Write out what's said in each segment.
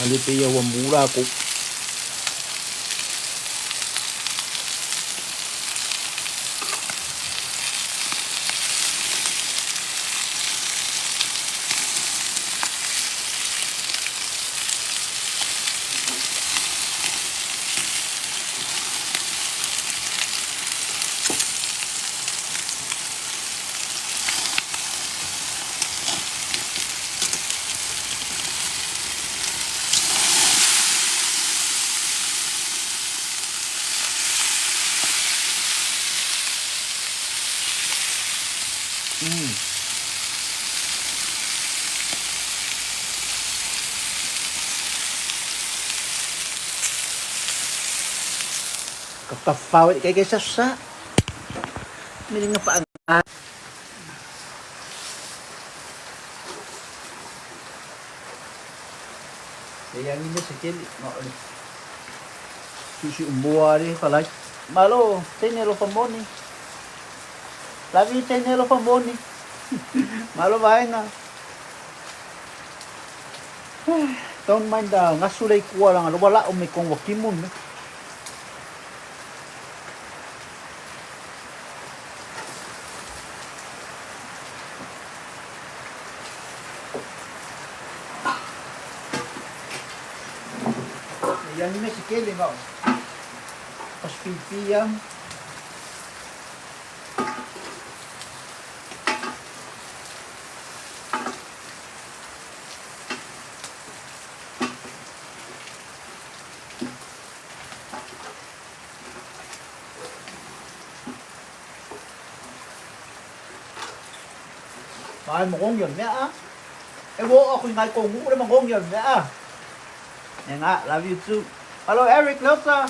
Alipia wa mura ko. Kakafawit kay sasa. Miling nga paang. Yang ini sekali susi umbuari palay. Malo, tenelo famoni. Labi tenelo famoni. Malo bahay na. Don't mind nga sulay kuwa lang wala may kong wakimun. Yang ini sekali mau. Pas pipiyam. Ay mo kong yun niya wo ako ngay kong mo naman kong yun niya Yan nga, love you too. Hello Eric, Lotsa.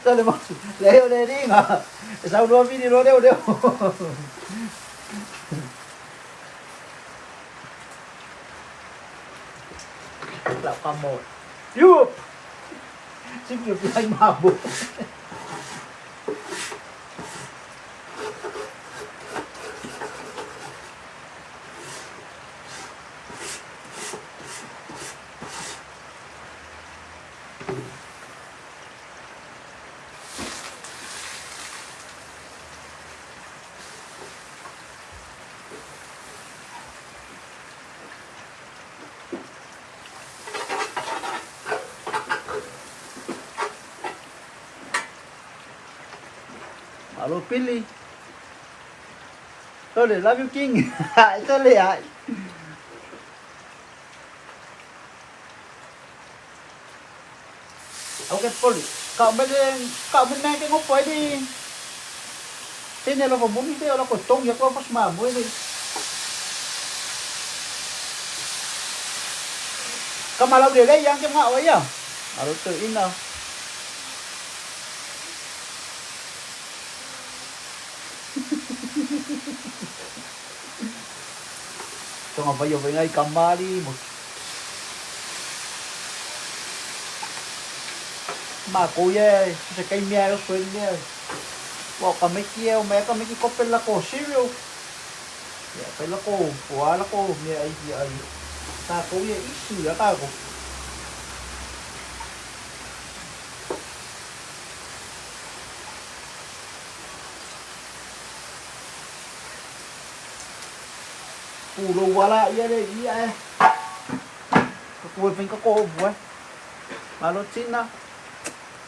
Sao mà leo lên đi mà sao đua video đeo đeo là con một yup xin nghiệp anh mà buộc Alo Pili. Tôi để love you king. Tôi để ai. Ok Poli. Cậu bên này cái ngốc quấy đi. Thế này là phải muốn đi theo nó còn tông nhớ có phát mà mới đi. Cậu mà lâu để đây giang cho ngạo ấy à? Alo tự in nào. Ito nga ba yung ngay kamali mo? Mà cô ye, sẽ cây mè nó xuyên nha. Bỏ cả mấy kia, mẹ có mấy cái cốc bên là cổ cereal. Bên là cổ, quá là cổ, mẹ ấy gì ấy. Ta cô ye ít sửa ta cô. Ulo wala iya deh iya kuwi ko ko buwan malo china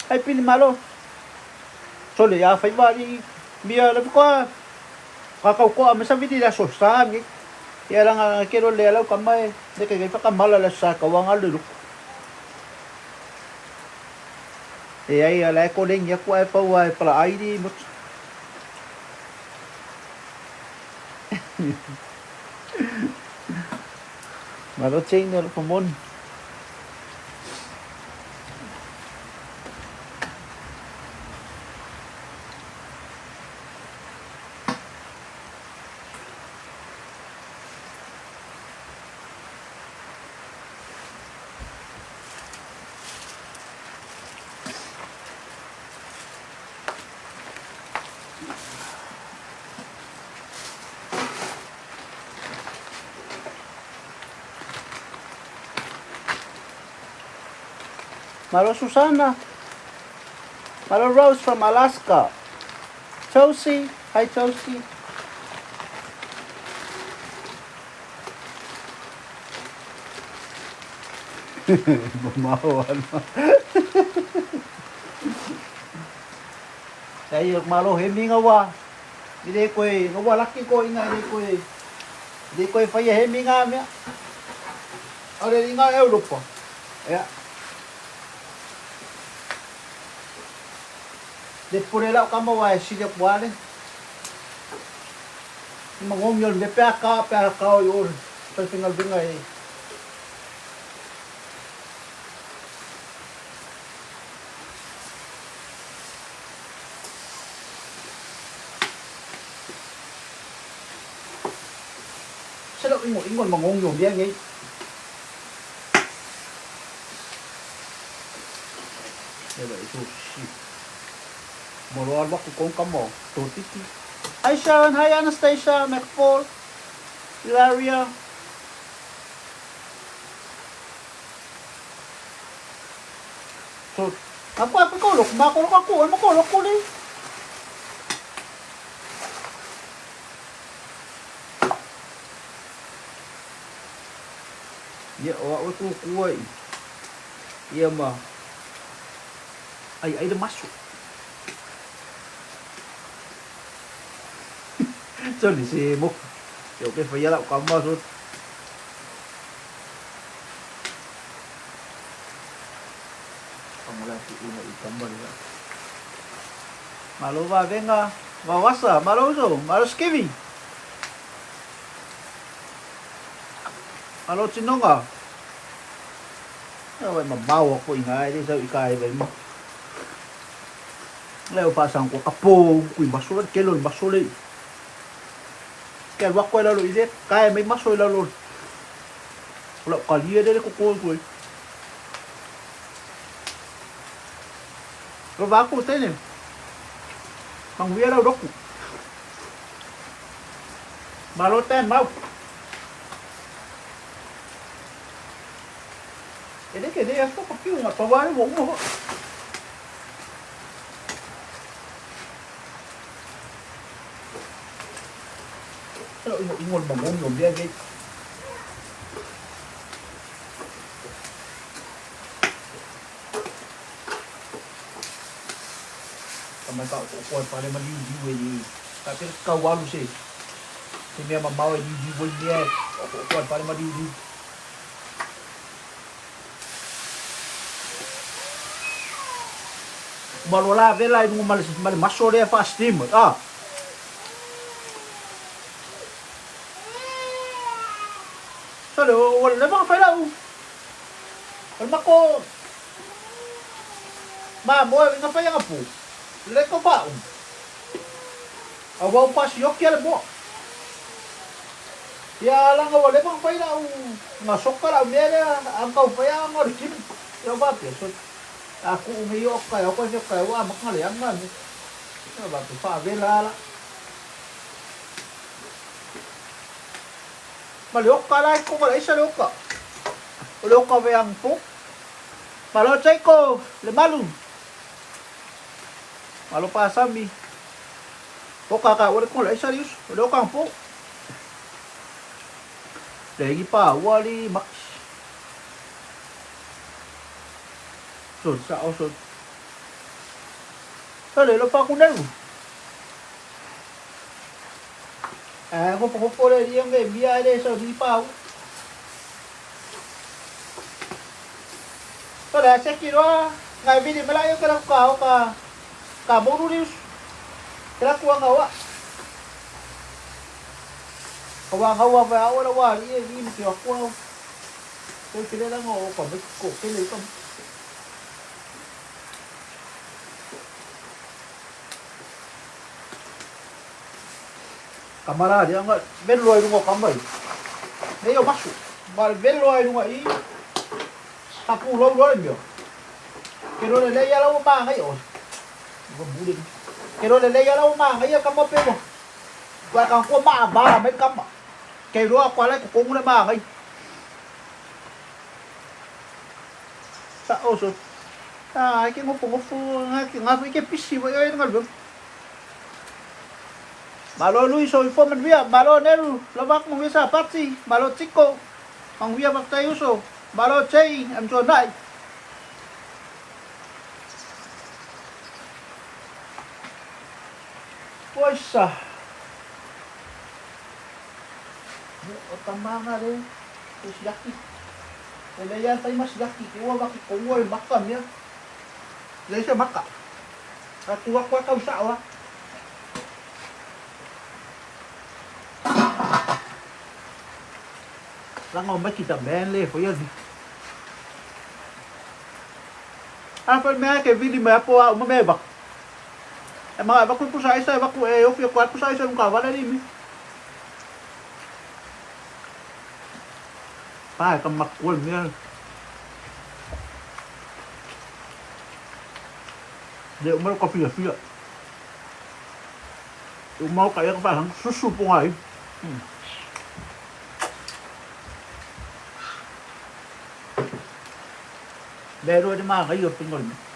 ay pin malo sole ya fai ba di biya le ko kakau ko am sa vidi la sosta mi ya lang kero le la kamay de kay pa kamala la sa kawang alu e ai la ko len ya ko ai pa wa para ai di mo Malo chain nila pamon. Malo Susana. Malo Rose from Alaska. Chelsea. Hi, Chelsea. Bumawan. Saya malo hemi ngawa. Hindi ko ngawa laki ko inga hindi ko faya hemi nga mia. Ore inga Europa. Ya. De purela kama wa siya kwale. Mangom yon de peka yon. Tertinggal bingay. Sao ingon mangong yon dia ngai. Ela itu shit. Moro alba ko kong kamo. Totiti. Hi Sharon, hi Anastasia, McFall, Hilaria. So, apa kolok? Makolok ako, makolok ko ni. Ya, awak tu kuai. Ya mah. Ay dah masuk. Sorry si Muk. Yo que fue ya la cama sud. Kamu lagi ini ikan ya. Malu ba venga. Mawasa, malu so, malu skivi. Malu sinonga. Ay mabawa ko ingay di sa ikay ba mo. Leo pasang ko kapo, kuy basulat kelon basulit. Kaya wako lalo isit, kaya may masoy lalo. Wala kaliya dali ko ko. Pero bako tayo. Mangwiya raw doko. Maloten mau. Ini kaya ako pakiyo nga pawari mo mo. Kalau ingol bangun dia guys. Kamu tahu kuat paling mandi ni. Tapi kau walu sih. Sini mama di jual dia. Kuat paling mandi. Baru lah vela itu mal masuk dia fast team. Ah. Salo, wala bang fala o. Wala ko. Mo nga pa yang apo. Le ko pa o. Awaw pas yok yal mo. Ya lang wala bang fala o. Masok ka lang mera ang kau pa yang origin. Yo ba so. Aku umiyok kayo ko siya kayo makaliang man. Ano ba to pa vela. Maliok ka lang kung wala isa liok ka. Uliok ka ba yung po? Malochay ko, limalong. Malo pa sami. O kaka, wala kung wala isa lios. Uliok kang po. Lagi pa, wali max. Sud, sa o sud. Sali, lo pa akong naro. Ako pagpupula yung biya de so di pa. Pada sa kiro ngai bili malayo ka lang ka buru lius. Kala kuwa ngawa. Kawa ba wala wali ini ki ako. Ko kile lang o pa ko kile ko. Kamara dia enggak bello ay lungo kambay. Neyo masuk. Mal bello ay lungo i. Tapu lo yo. Pero le leya la uma ngayon. Bubulin. Pero le leya la uma ngayon kamo pero. Wa kang ko maaba may kama. Kay ro ako ala ko kung na mangay. Sa oso. Ikin ngupu-ngupu nga ikin pisi wa yoy ngal. Malo Luis o ifo man via, malo Neru, labak mong isa patsi, malo Chico, ang via Bactayuso, malo Chay, am Jonay. Puesa. O tama nga rin. Mas yaki. Kailangan tayo mas yaki. Kiwa baki kuwa yung makam ya. Dahil siya maka. At tuwak-wak ka usawa. Langaw ba kita benle po yun. Apa may kay vili may po umamebak. Mga abak ko sa isa, abak ko yung kwat ko sa isa ng kawan na rin. Pa, kang makwal niya. Di umaro ka pila-pila. Umaro kaya ka parang susupo nga eh. Pero di mga kayo, tingol mo.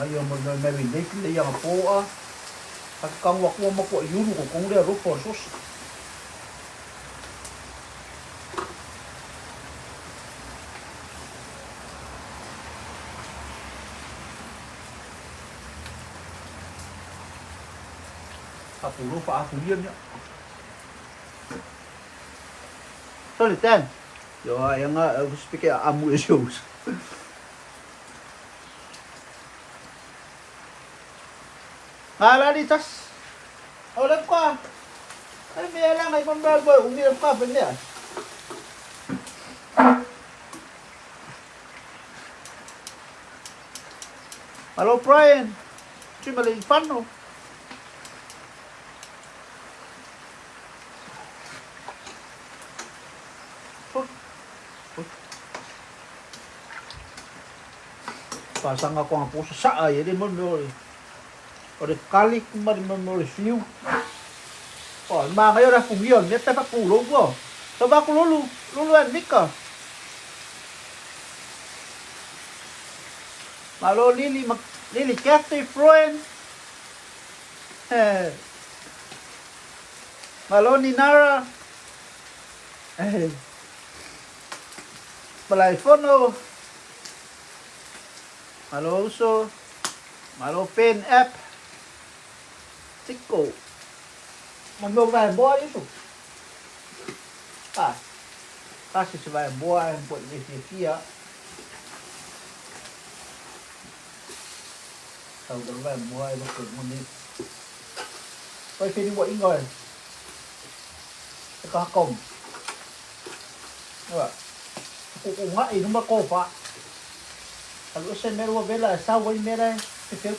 Ngayon mo na narinig, kaya nga po pagkang wakwa mo po, yun ko kung lero po, sus. Patulo pa ako yun niya. Sorry, Ten. Yo, ayan nga, speak amu issues. Ngalalitas. Ulam ko. Ay, may lang ay pambalbo. Umiram ka ba niya? Hello, Brian. Si maliit pan, no? Pasang ako ang puso sa ay. Hindi mo no. O de kalik mo review. O, mga ngayon na pumyon. May tapak pulog mo. Taba ko luluan, Mika. Malo Lili, Lili, Cathy, friend. Malo ni Nara. Malaifono. Malo Uso. Malo Pen App. Chico. Mambo vài boy itu. Kasih vài boy buat dia. Tahu dah vài boy betul menit. Kau sini buat ingol. Tekah kom. Wah. Aku nggak ini mah kau pak. Kalau saya merwa bela, sawai merah. Betul.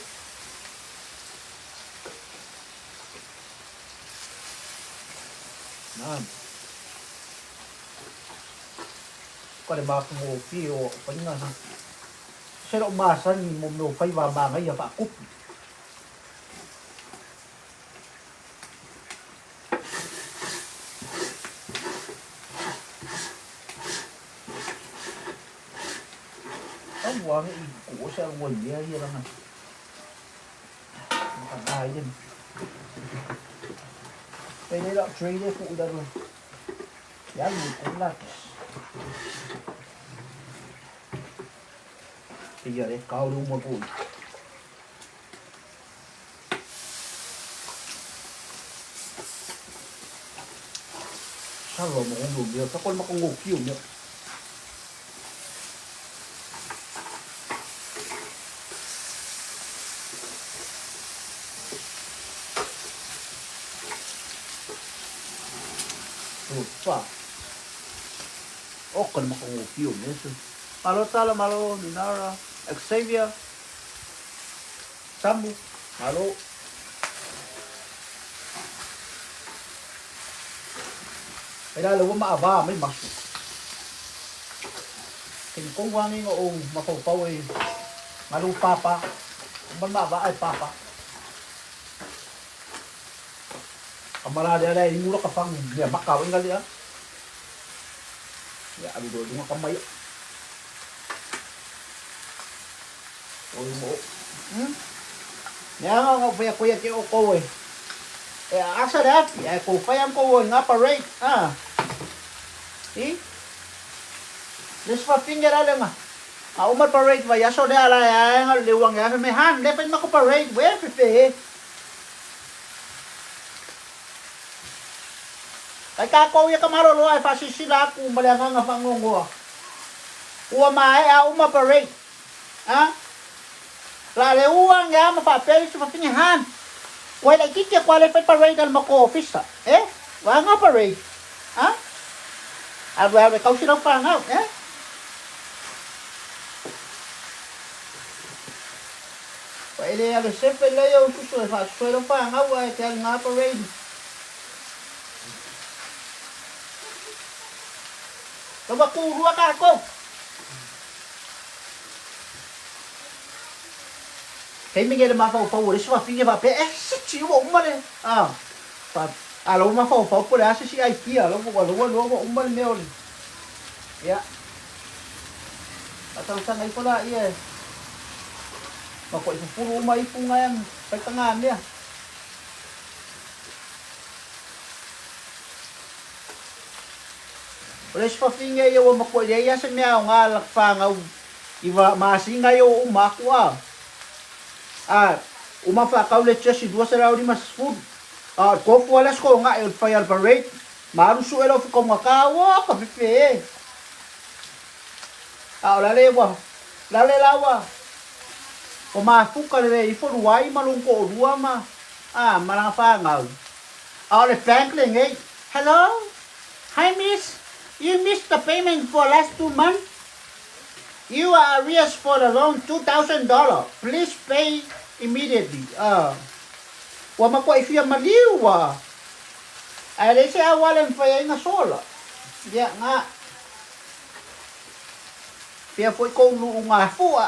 Có để bạc ngô phiêu phấn nga sẽ độ mà sân mồm nổ phây vào bà ngay giờ bạc cúp ông qua cái củ sẽ quỳnh gì vậy đó này thằng ai chứ đây đây đó tree đây phụ ra rồi giá gì cũng là bây giờ đây cao luôn một bụi sao rồi mà không đủ được các con mà con ngủ kiểu nữa pa. O kan makangupyo niya. Malo tala, malo, Ninara, Xavier, Samu, malo, Kaya lawa maaba, may maso. Kung wangin o mapapaw ay malong papa. Kung maaba ay papa. Kamarada na yung mula ka pang ya makawin kali ah. Ya abi do mga kamay. Oy mo. Ya nga kuya ki o ko eh. Asa dat? Ya ko fayam ko nga parade. Ah. Eh? This pa finger ala nga. Umar parade ba yaso de ala ya liwang ya may han lepen mako parade. Where pepe? Kay kako ya kamarolo ay pasisila ko malanga nga pangongo. Uwa mai uma parade. Ha? Lale uang ya mapapel sa papinyahan. Wala kikya qualified parade al mako office ha. Wa nga parade. Ha? Alwa kau silang pangaw, Pwede ya sepe layo susu fa silang pangaw ay kaya nga parade. Kabakulo ka ako. Kaya may gana mapaw-paw. Ito mapingin pa. Siwa umali. Alam mo mapaw-paw po na si IP. Alam mo, umali meon. Ya. Atang sangay po na iya. Makuha ito puro umay po nga yan. Pagtangan niya. Wala siya pa-finger yung makuha niya. Yasan niya nga lakpangaw. Iba masinga yung umakuha. Umafakaw let siya si dua sa raw di mas food. Kofu alas ko nga el fire parade. Marusu elo ko makawa kapipe. Lalewa. Lalelawa. Umafuka le iforuai malungko dua ma. Marang pangaw. Le Franklin Hello? Hi miss. You missed the payment for last 2 months. You are arrears for the loan $2,000. Please pay immediately. Wama ko if you maliwa. Ay siya walang pay na sola. Diya nga. Kaya po ko nga po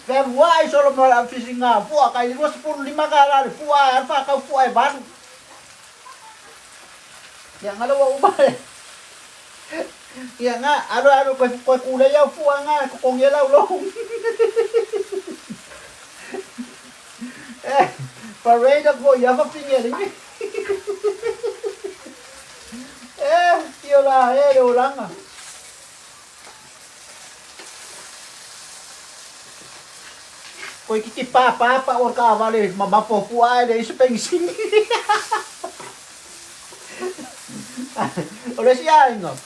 Pero why solo mo ang fishing nga po kay was puro 5 ka po alfa ka po ay ban. Yang alawa ubay. Yang nga, ano ko kulay yaw po nga, kung yalaw long. Parade ako, yaw pingeling. Tiyo la, ulang ah. Koy kiti papa or kawali, mamapopuay na isa pengsing. Wala siya nga.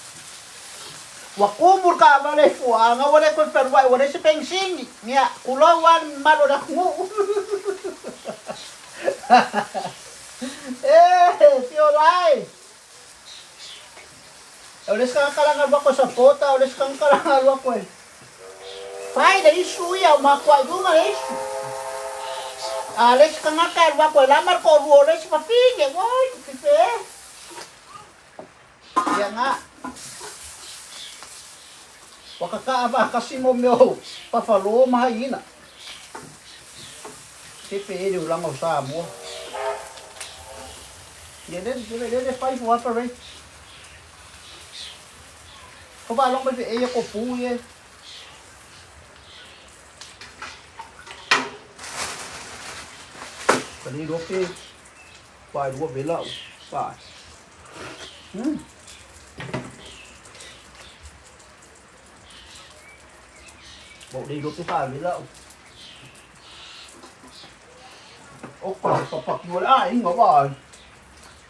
Wakumur ka malay po. Nga wala ko perway. Wala si pengsing. Nga kulawan malo na ko. Tiyolay. Ulis kang kalangal ba ko sa kota. Ulis kang kalangal ba ko eh. Fay na isu ya. Makuha doon nga isu. Alis kang kalwa ko. Lamar ko. Ulis papige. Woy. Pipe. Yan nga. Wakakaaba kasi mo pafalo mahina. Sipi ulang sa mo. Yan 5 water right. Kabalong ba iya ko puye. Kanino pe. Pai do bela. Pai. Bộ đi đốt cái phải mới lậu. Ốc còn phật vô đã ấy ngó bò.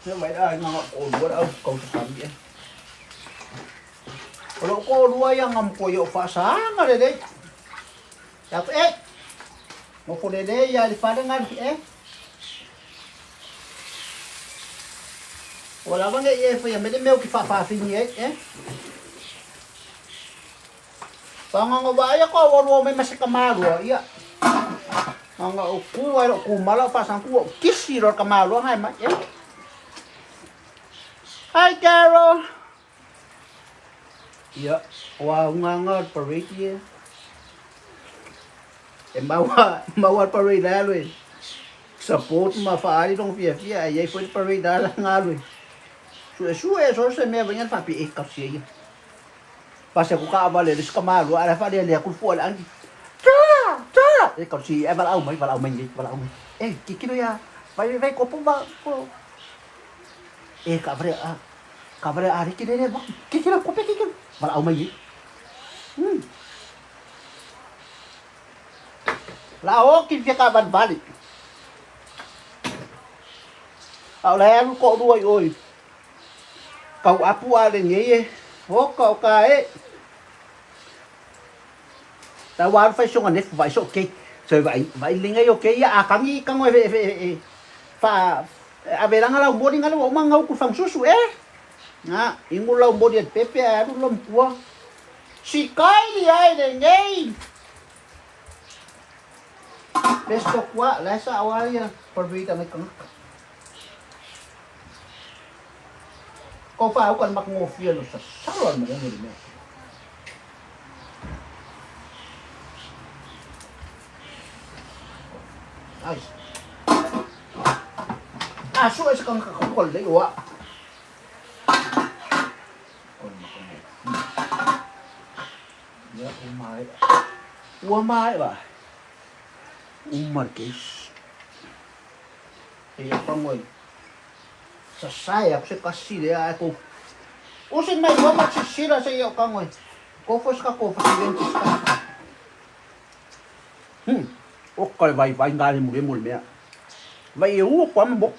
Thế mấy ai ngó ổn vô đã cầu thực phẩm vậy. Kalau ko dua yang ngam koyo fa sanga dede. Yak mo ko dede ya di padangan Wala bang fa ya mede meu ki fa fini Pangangabaya ko, wala may masakamaro, iya. Nga o ku ai ku mala pasang ku kisi ro kamalo hai ma. Hi Carol. Ya, wa nga parade. Bawa parade lalo eh. Support mafaari dong fia ai foi parade dala ngalo. Su so se me banyan papi e kapsi. Pasa ko ka abale ris kamalo ala fa dia ku fu ala Cha! Ikaw si Eval Aumay, Val Aumay, Val Aumay. Kikino ya. Vai ko po ba ko. Kabre ari kinene ba. Kikino ko pe kikino. Val Aumay. Lao kin ka ban balik. Au la ko duai oi. Kau apu ale ngeye. Ho kau kae. Ta wan phải xong anh phải số kê rồi vậy linh ấy ok à căng gì căng ngoài về pha à về đang lâu bố đi lâu mang ngâu của phòng số số ấy à in lâu bố điện pepe à lúc lom cua si cái gì ai để nhây best of quá lại sao ai à pergi ta mấy căng có phải còn mặc ngô phiền rồi sao rồi mà người này ai so es kang kakakol dai wa ya umai ba umarkes iya pangoy sa sayap se kasi de ako usin may wa magsisira sa iyo kangoy kofos ka lentis ka okay vai ngali mo mea vai eu kwa mo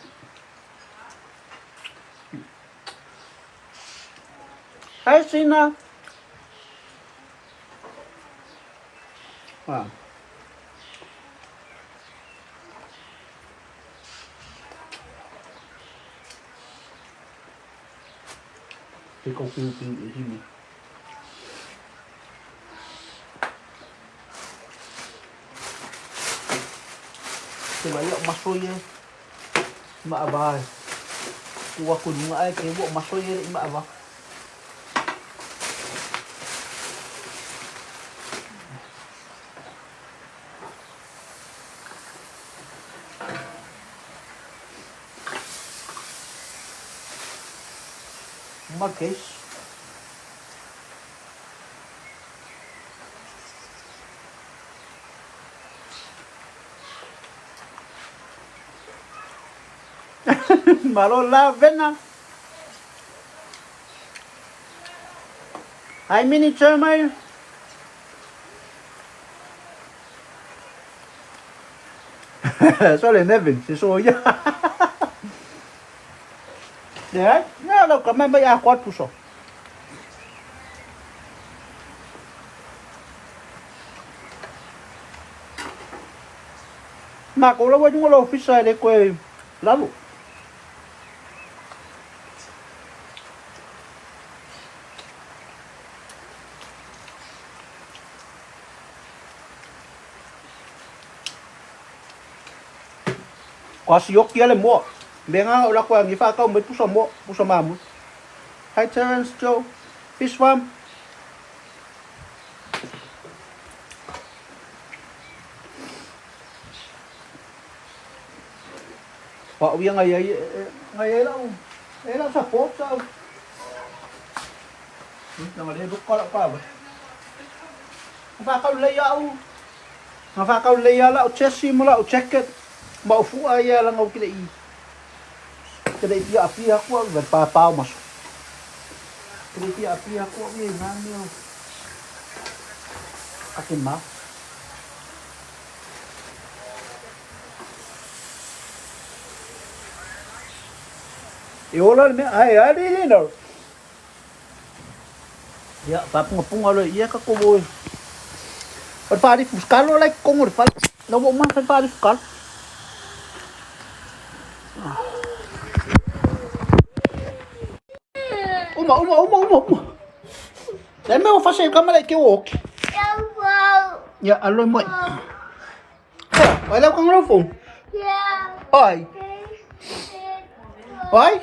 Hi Sina Ikaw ping ini Sebanyak masoy maabay. Kuha ko nga ay kay wo masoy maaba. Marques. Malo la vena. Hai mini cermai. Sole Nevin, si soya. Ya, no, lo que me vaya a jugar puso. Mà cũng là chúng lo office để quay lắm. Có siok kia là mua. Benga la kwa ngi fa ka mo puso mamu. Hi Terence Joe. Fish farm. Họ uya ngày ấy đâu. Đấy là support sao? Nó đây lúc có vậy. Fa ka layout. Fa ka layout chessy mo la jacket. Mau fu aya lang au kile i. Kile i api aku berpapau masuk. Kile i api aku ni nani. Akin ma. Iola me ai ali no. Ya, papung alo iya ka ko boy. Pari buscarlo like como fal. No vou mais pari buscar. Uma. Dai me vou fazer câmera que eu ok. Ya, alo moi. Wala kang rufo. Yeah. Hoy. Hoy.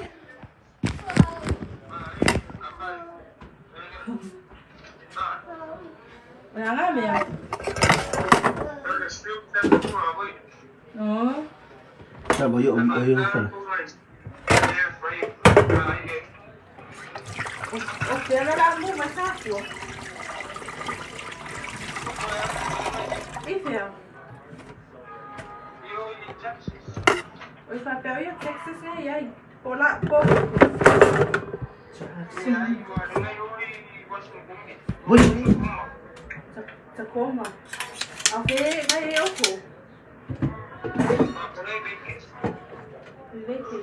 Wala nga, Mel. Oo. Sabi yung pala. O, pera lang mo, masako. Então. Oi, papel e o Texas, né? E aí? Por lá, por. Uy. Sa coma. Okay, vai eu vou. Leite.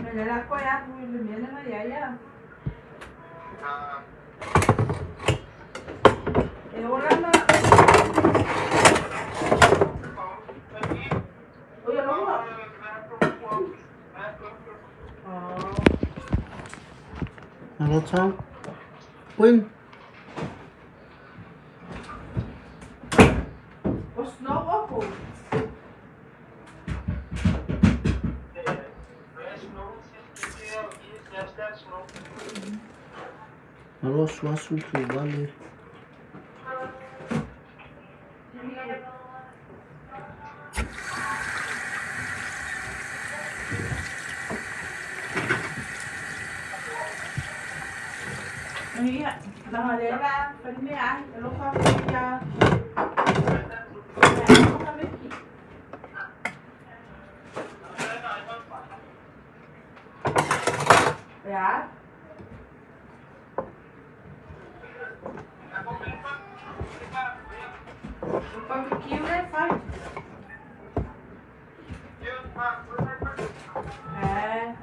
Melhor apoiar o Lumena, mas aí, ó. Wala na. Uy, ano ba? Ano sa? Win. O snow ako. Arroz, wasu, vale. Iya, nangalela, panimian, ano ka kaya? Ano kami? Ya. Barbecue né, faz. É.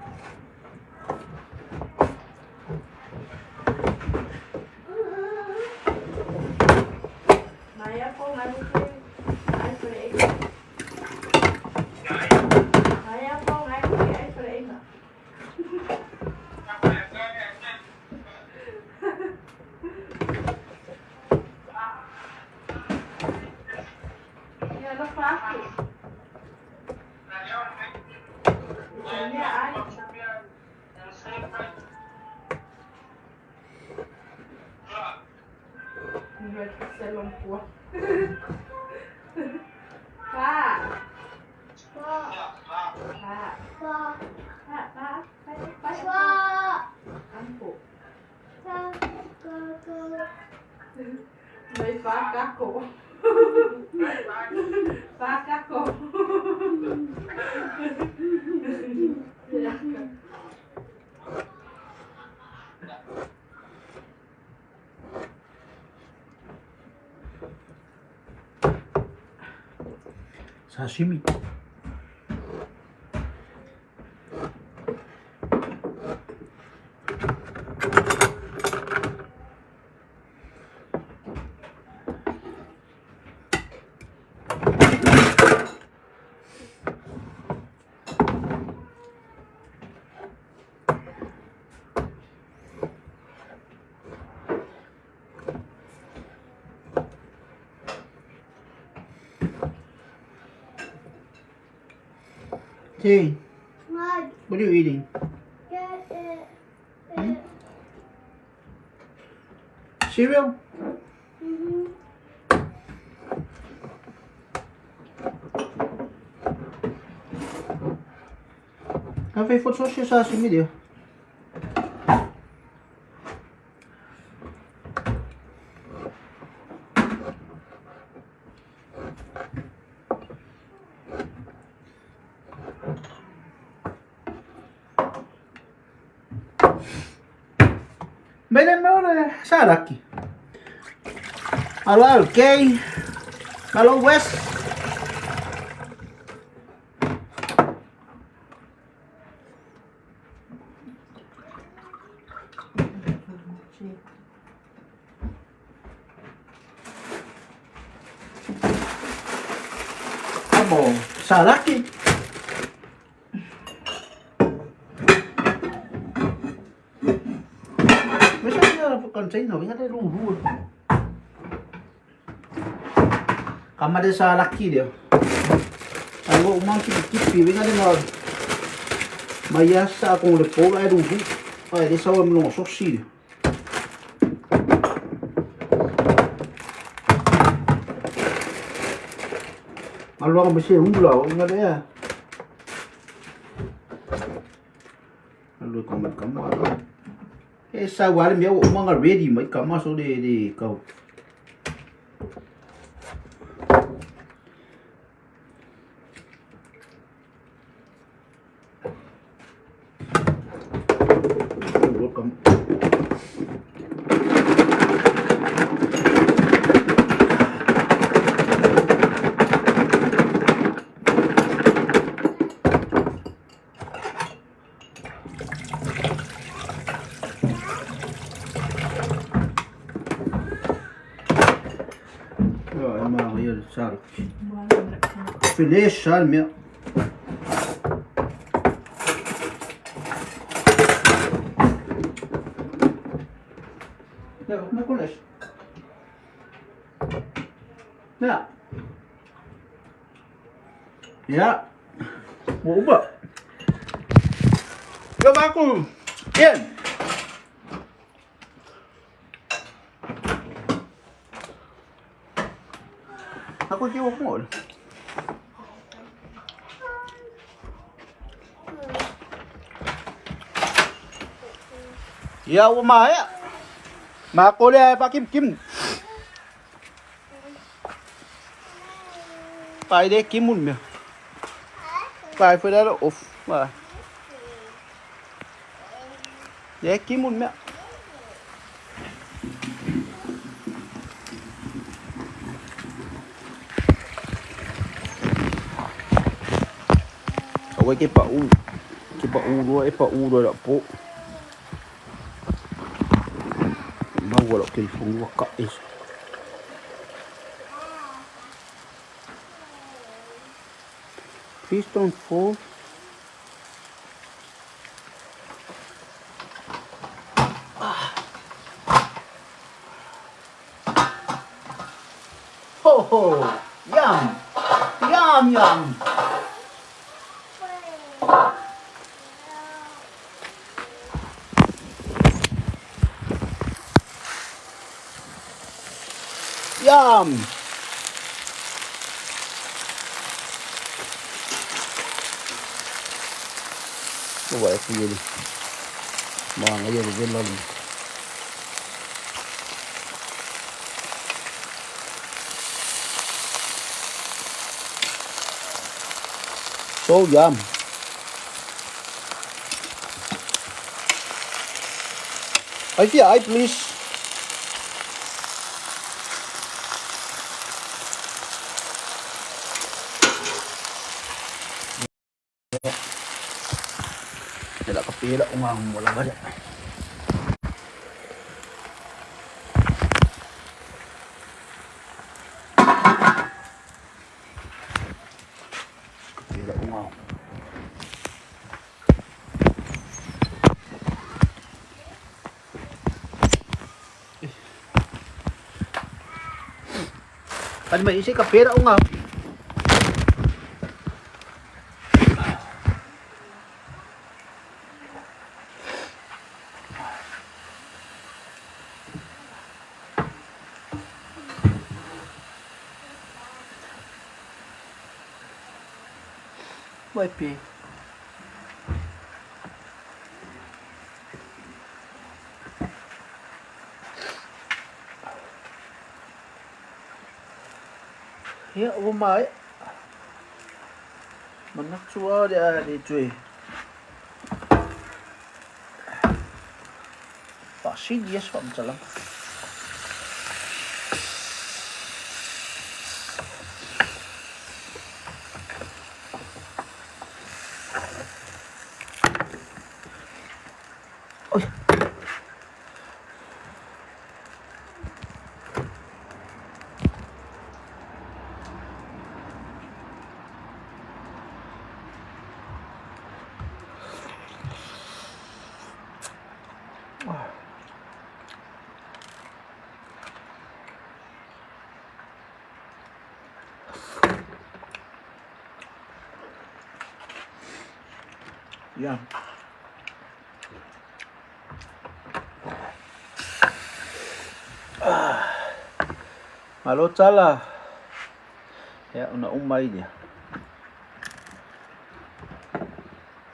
Mas é bom, mas não foi. Ai, por aí. Mas é bom, mas não foi. Ai, por aí, não. Eu não faço. Minha ai. Não vai ser longo. Vá. Vai vaca com. Vaca com. Sashimi. Hey, what are you eating? Cereal? Have fått så się sashimi dia. Bene, me saada aqui. Hello, Kay. Hello, Wes. Tá bom. Saada aqui. Mas kan sa ino, nga tayo lulu. Kamada sa laki dia. Ano umang kipi, nga din na mayasa akong lepo, ay lulu. Ay, di sawa mo nung sosi. Maluang besi hula, nga dia. Lalu kamu ada. Sa wala miya mga ready may kama so de kau. Welcome. Sark. Finish sarmia. Ja, maar kom eens. Ja. Ja. Mau ubah. Gak baku. Ian. Aku jawab mall. Ya umaya. Makule pa kim. Pai de kimun me. Pai foi dar off. Vai. De kimun me. Awai ke pa u rồi đó po. Mau gọi là cái phong qua cãi. Please don't fall. Ho ho, yum, yum yum. Yum. Coba aku jadi. Mang aja di jalan. So yum. I please. Tidak kepilak umang wala balik. Kepilak umang. Kan may isi kapira umang. Vai pi. Ya umay. Manak suwa dia di cuy. Pasti dia suam salam. Ôi. Yan. Malot sala. Ya, una umay dia.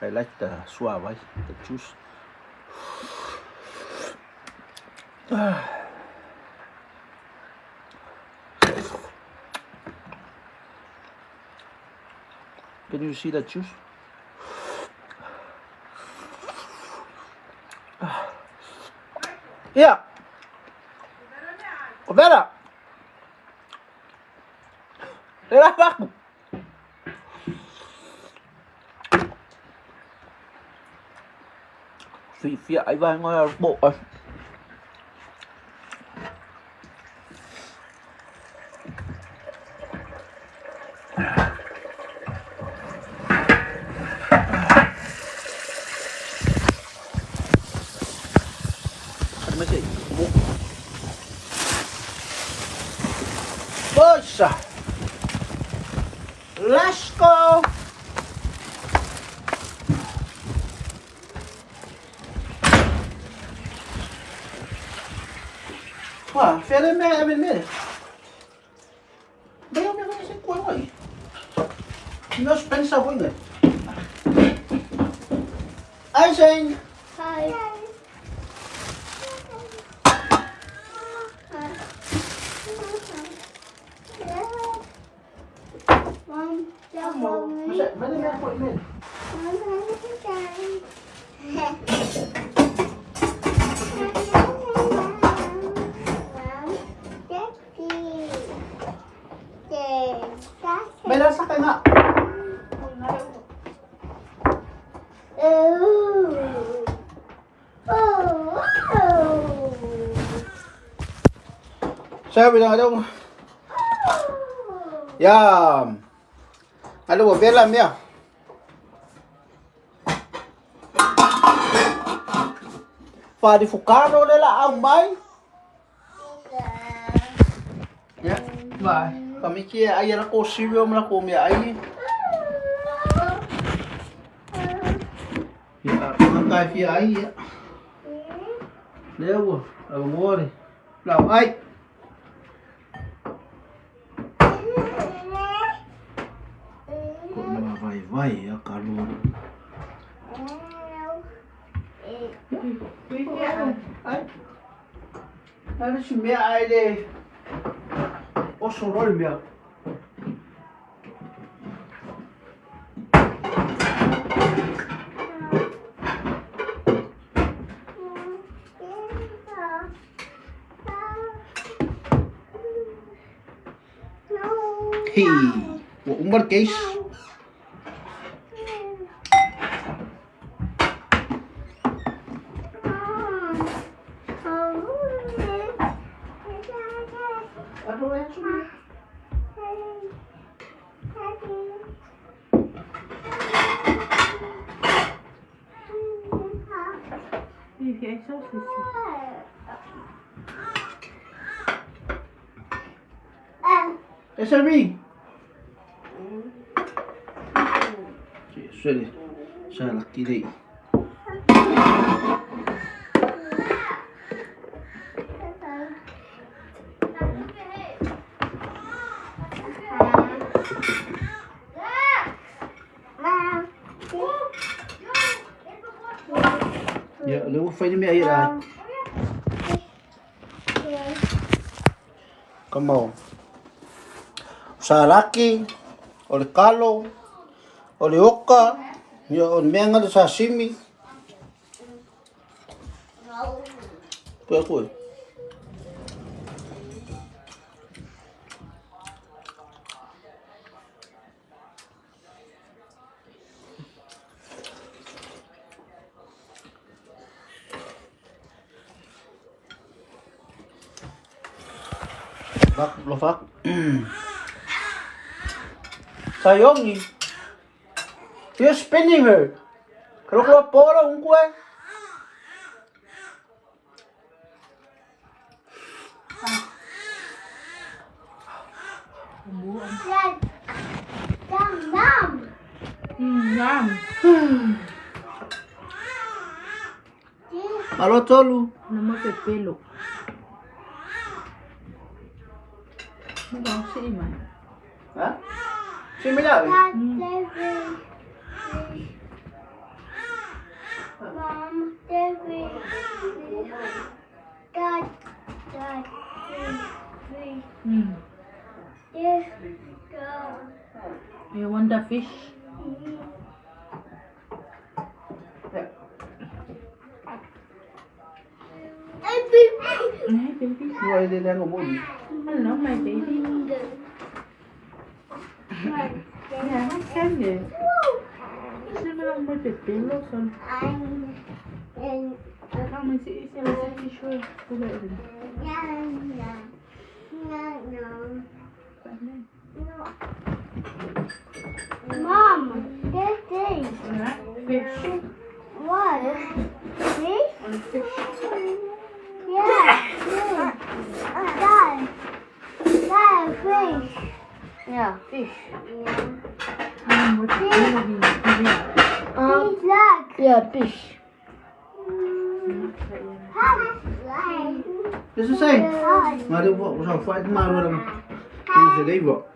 I like the suave, the juice. Can you see the juice? Yeah. Vera. Relax. Phía ấy vào ngoài bộ ơi. Mấy gì? Ôi trời. Let's go. Wow, fede med med. Bem, eu não sei qual aí. Meus pensam né? Ai, gente. Hi. Mom, Masa, mana nak buat ni? Bela sa nga. Sabi na daw. Yum. Ano ba, belam ya? Padi fukaro nila ang bay. Ya, bay. Kami kia ayer ako cereal na ko mi ay. Ya, makai fi ay ya. Lewo, ang wori. Lao ay. Kok vai ya kalau. Ay. Ano si mi ay de. O sorol mi. Hey, umar case. Ano yan sumi? SRB. Suele. Saya laki deh. Ya, lu fai ni air lah. Como sa laki, o le kalo, o le oka, o le menga de sashimi. Pues pues. Bak, lofak. Sayang ni. You're spinning her. Kalau keluar pola ungkue. Yum. Malo tolu. Nama pepelo. Mau si Iman. Ha? Simi daw. Mom, David, Dad, fish, this girl. You want the fish? Hey baby. Why did they go move? Hello my baby. Yeah, I can do. Sino lang may pepelo son. Ang may si isa lang sa fish. Pula rin. Mom, this thing. Wala? Fish. What? Fish? Ano fish? Yeah, fish. Dad, fish. Yeah, fish. Yeah. Ano mo lagi? Fish luck. Yeah, fish. This is same. Mari po sa fight maro ram. Kung sa day po.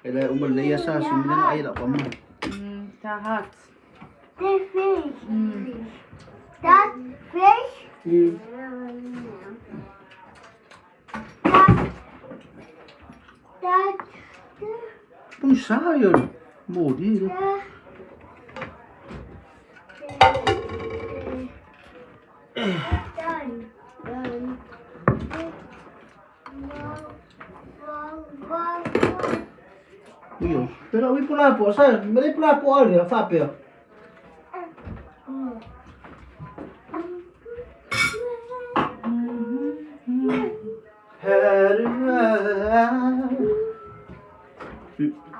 Kaya umal na iya sa sumilang ay la pa mo. Tahat. This fish. That fish. That. Kung sa yun. Mo di. Uyo. Pero awi pula po sa, mali pula po ali, fa pe.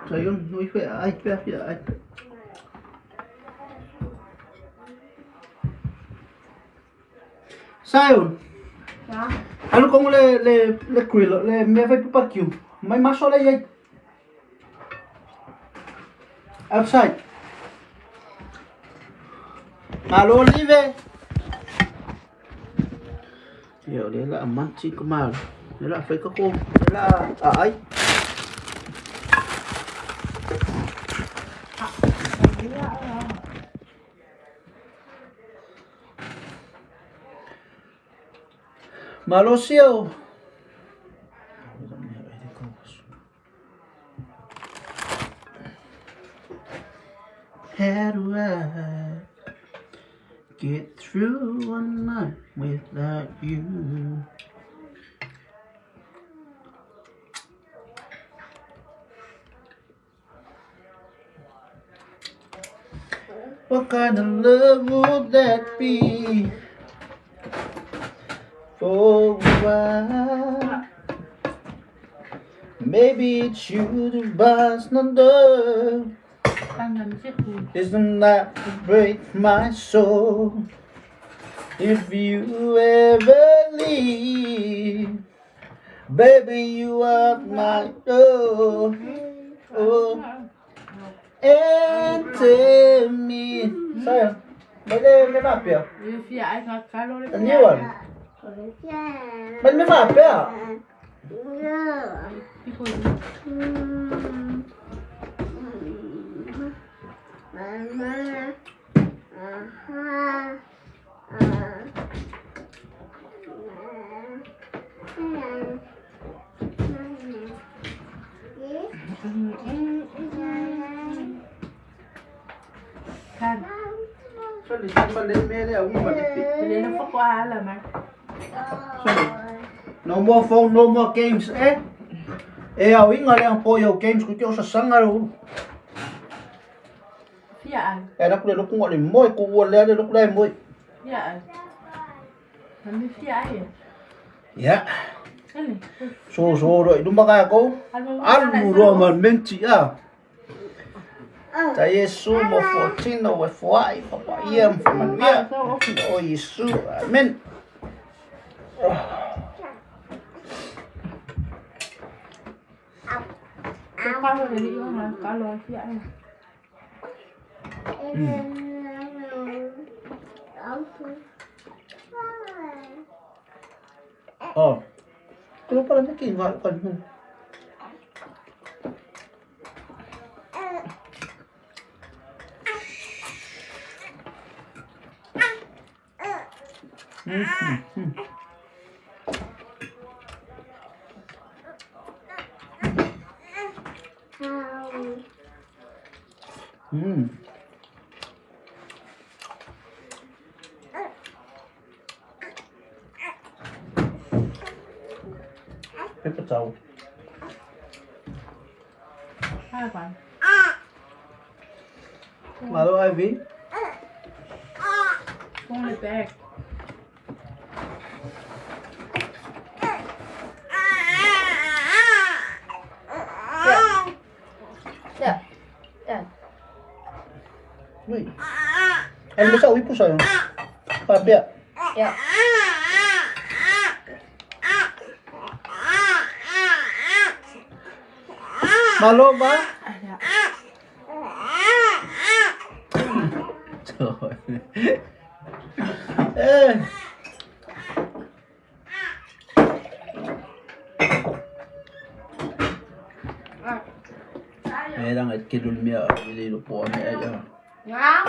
Sayun, uy pe, ay pe, ay. Sayun. Ano kung le kwilo, le me vai pro parquinho. Mas macho olha aí. Outside. Alô, Olive. Yo, dia lah aman si kemal. Dia lah fai ke ko. Dia lah ai. Malo siêu. How do I get through one night without you? What kind of love would that be? For a while, maybe it's you to bust under. Isn't that to break my soul? If you ever leave, baby, you are my door. Oh, and tell me, sayang, may map ya? A new one. May map ya? Kan. Sorry, balik mele ako balik. Bili na po ko alam ah. Sorry. No more phone, no more games, eh? Eh, ako ingal ang poyo games ko tiyo sa sangaro. Fiyaan. Eh, naku lelo kung alin mo, kung wala lelo kung alin mo. Fiyaan. Nami fiyaan eh. Ya. Ano? So, dumaka ako. Almuro man menti, ah. Ta Yesu mo 14 na wefwai, papa iyam, famanwia. O Yesu, amen. Cái con rồi đi mà cá lòi fiyaan. Oh. Pero pala may kingal ka nun. Pepper towel. ข้าวก่อน Malo, Ivy. พวกเลยแป๊ก There. There. Uy. Ano ba sa uwi po sa'yo? Papya. Yeah. Malo ba? อ่ะเดี๋ยว Eh. Meron at kilulmiya. Ililo po kami ay ง้าง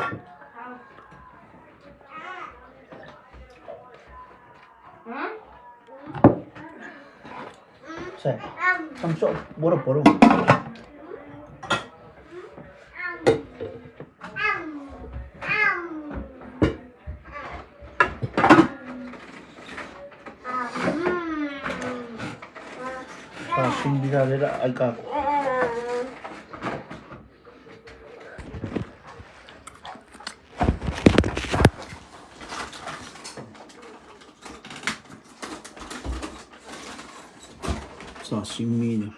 Say. Samso. Boro-boro. Kasing dinalila ay kako. Sashimi niya.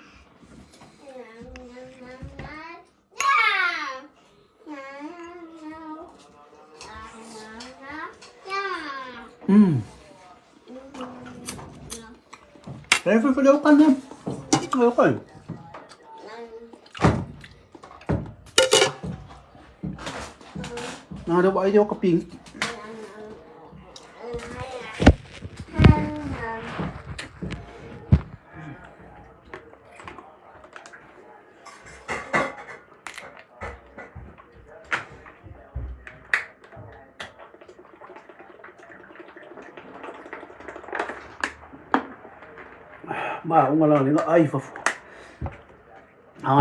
Kaya pala ka na. Ayoko eh. Nakadawa ay ako kaping. Mà ông là những cái ai và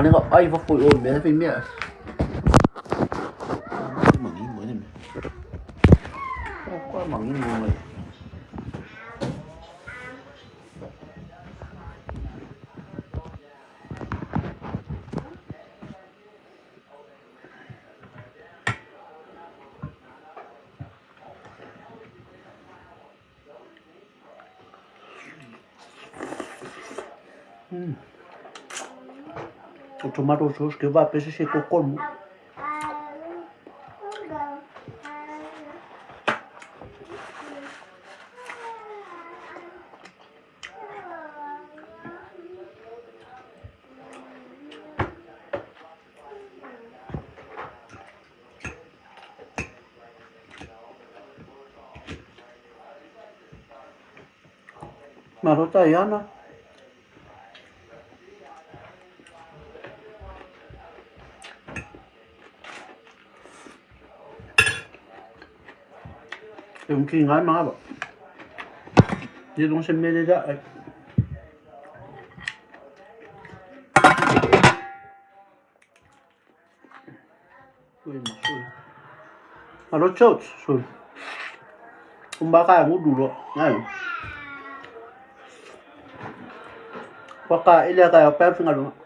những cái ai và phụ ổn bé phải mẹ mảng ý mới này qua mảng ý người o tomato sauce que vai pese se ko colmo. Marota yana. Yung kingal mga ba? Dito sa Merida ay uy, masul. Marochot, sul. Kung baka mo dulo, ngayon. Baka ila kayo, pero nga doon.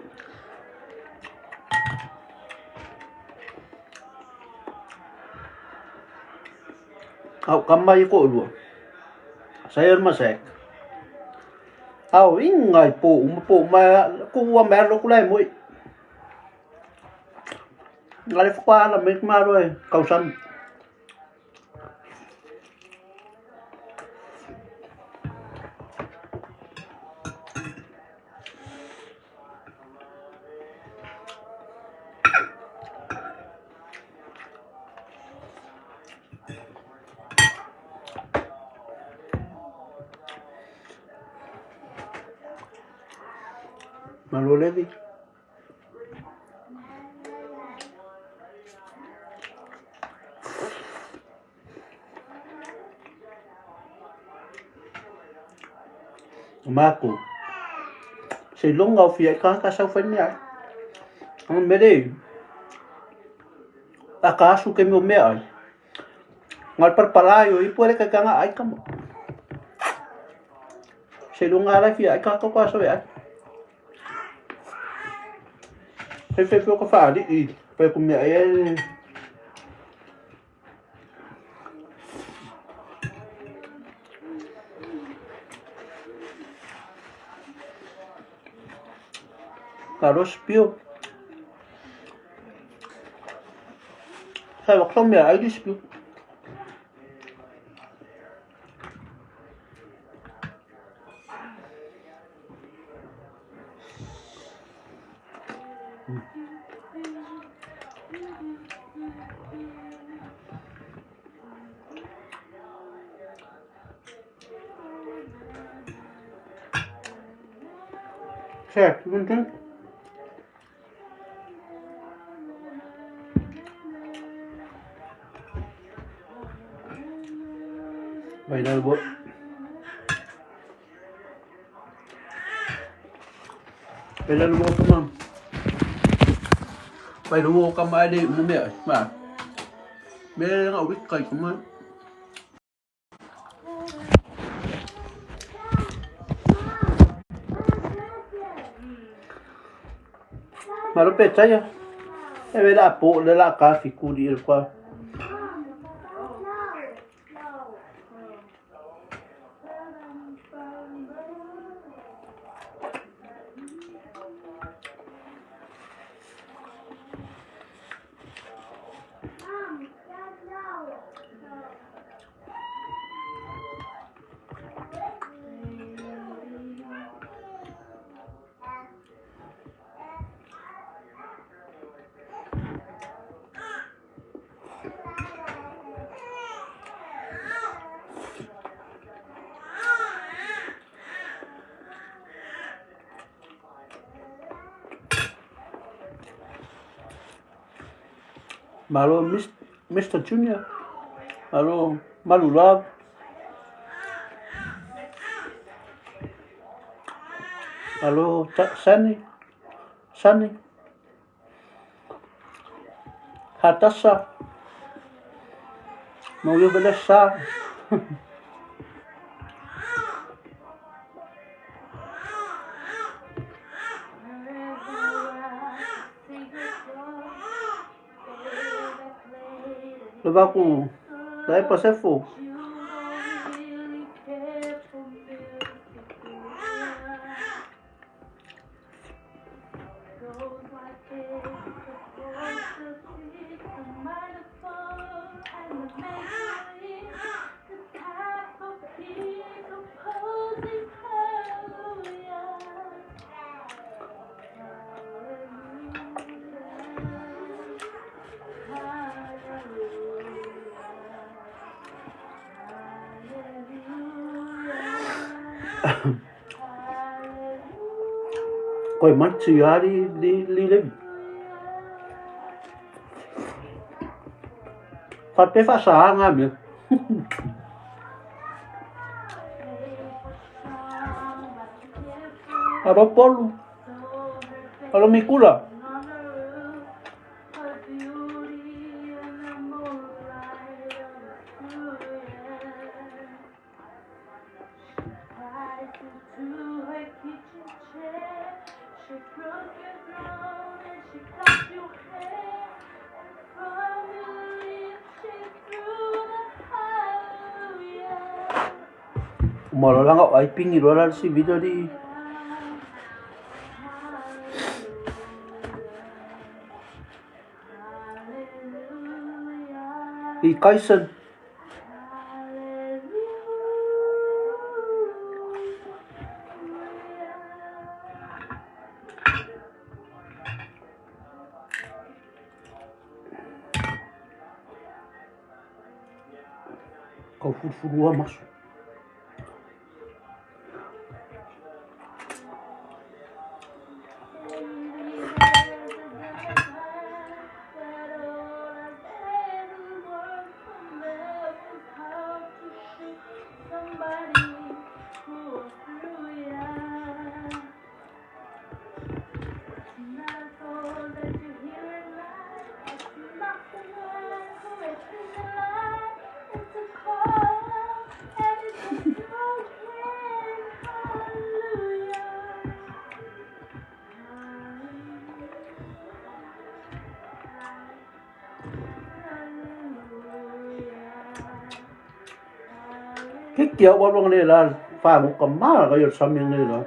Kamay ko ulo. Sayon masek. Ingay po, kuwa meron ko lang mo. Ngalif ko alam, may kumaro eh, kausan. Maloledi. Mako. Say long of ya ka sa fanya. Ang mere. Akasu ke mo me ai. Ngal parpalayo I puede ka nga ai kamo. Say long ala fia ka ka so ya. Fe ko fa di pe ko me ai. Karos pio. Sai bọc xong mẹ ấy đi spill. Certo, não tem? Vậy đâu bố. Vậy đâu bố come on. Vậy đâu bố come ai đi mua mẹ mà. Mẹ nó biết cây come on. Mà nó bệt cháy à? Em biết là bộ là cá thì cu đi được qua. Malo Mr. Junior. Malo Malu Love. Malo Sunny. Hatassa. Mau Velessa. Levar com. Daí pra ser fogo. Coi mắt xìa đi lên. Phát sáng à miệng. Ada polu. Kalau mikula. Malah lang ako ay pingirolan si video di. Kaisen. Kau furu masuk. Cái kiểu bọn bọn này là pha một cầm má là cái giọt xăm miếng này rồi.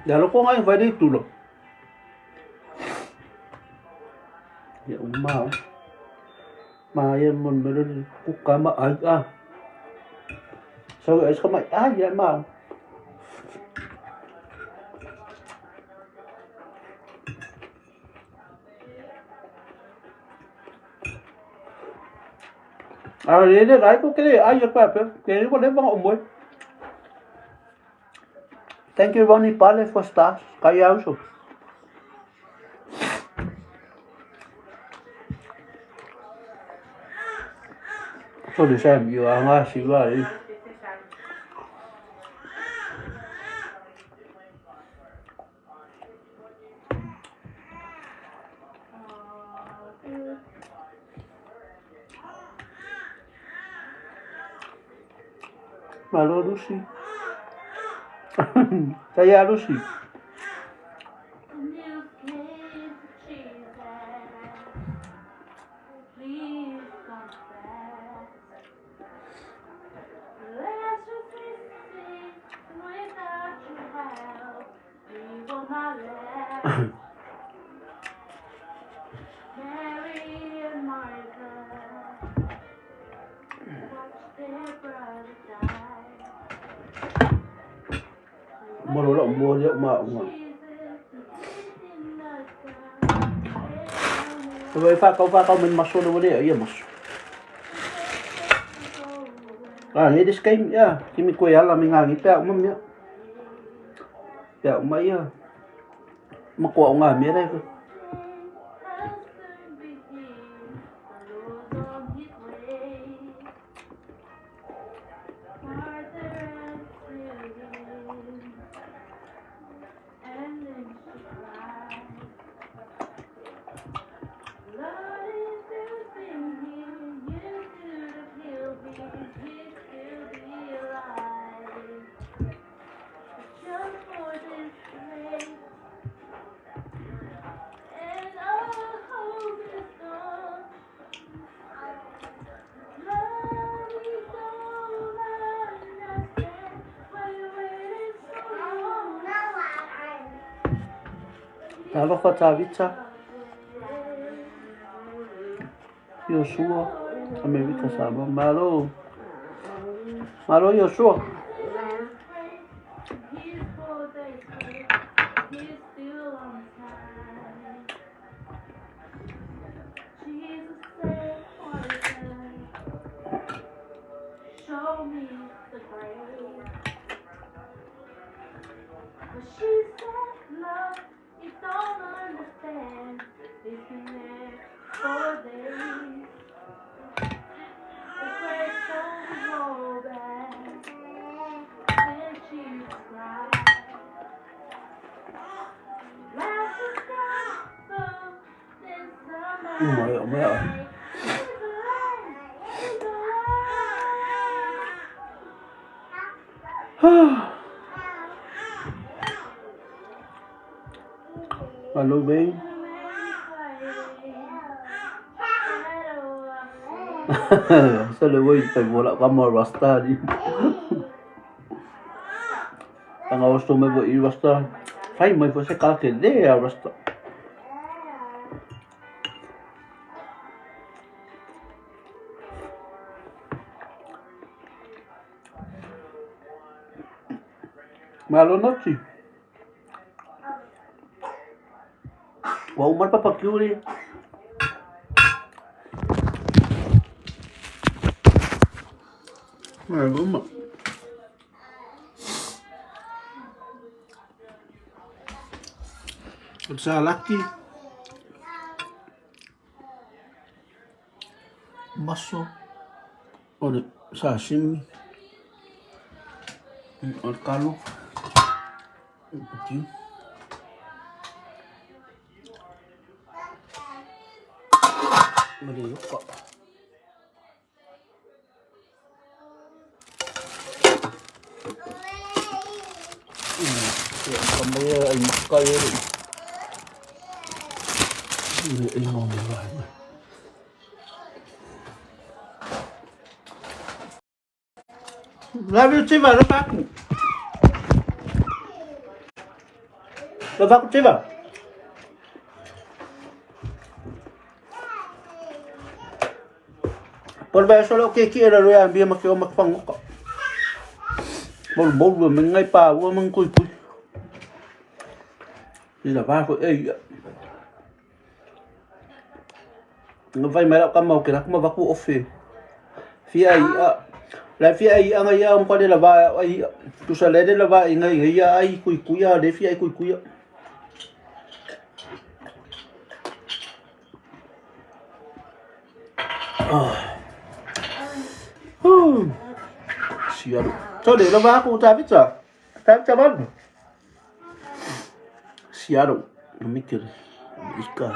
Ya lo kung ngayon pwede tulog. Ya umma. Mayan mo meron kukama ay ah. So es kamay ay ya ma. À đấy đấy đấy có cái này ai giật vào cái có đấy bằng ông ấy. Thank you Ronnie Pale for stars. Kaya also. Sorry Sam, you are nga si Vali. Malo Lucy. Kaya Lucy. Mua đồ lộng mua rượu mà ông ạ. Rồi pha câu mình masuk dulu dia, iya mas. Ah, ini disclaim ya, kimi kuya lah mingangi pa umam ya. Ya umay ya. Makuha ko nga mira ko. Tava Fatavica Joshua Amerika sama Malo Joshua Umaya. Halo babe. Sao lại phải vô lại kamar rasta đi. Ang gusto mo ba i-rasta? Fine, may po sa kake de rasta. Malo noti. Wa umar papakiuri. Uma. Sa laki. Maso. Oleh sashimi. Oleh kalu. Putih. Maliuk kok. Ya, kembali ay kaya rin. Ay mo ba? Love you, Chiva. Love aku. Love aku, Chiva. Por ba solo que quiera lo ya bien makio makpango. Bol mình ngay pa wo mang kuy kuy. Đi là ba ko ai. Nó vai mai ka mau kira kuma baku ofe. Fi ai la fi ai ang ai am ko de la ba ai tu sa le de la ba ngai ngai ai kuy kuy ya de fi ai kuy kuy. Siaro. Cho để nó vá cô ta biết rồi. Ta cho bắn. Siaro. Nó mikir. Ika.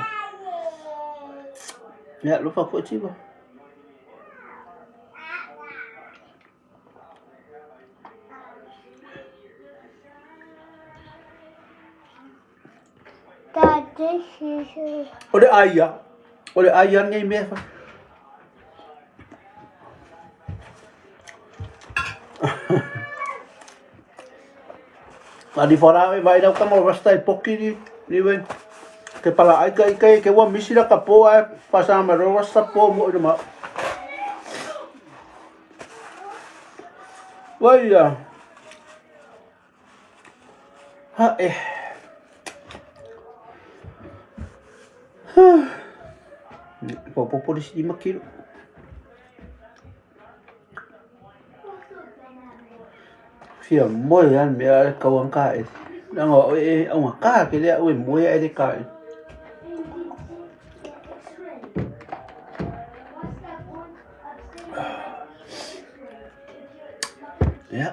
Ya, lupa aku coba. Tadi susu. Oleh ayah. Oleh ayahnya ini apa? Tadi fora vai dar como basta e pouquinho ni ven que para ai que o misira capo passa mas o basta po mo de ma vaya ha po di sini makilo Fia moi an me kawan kai. Nang o ang ka ke le o moi ai de kai. Ya.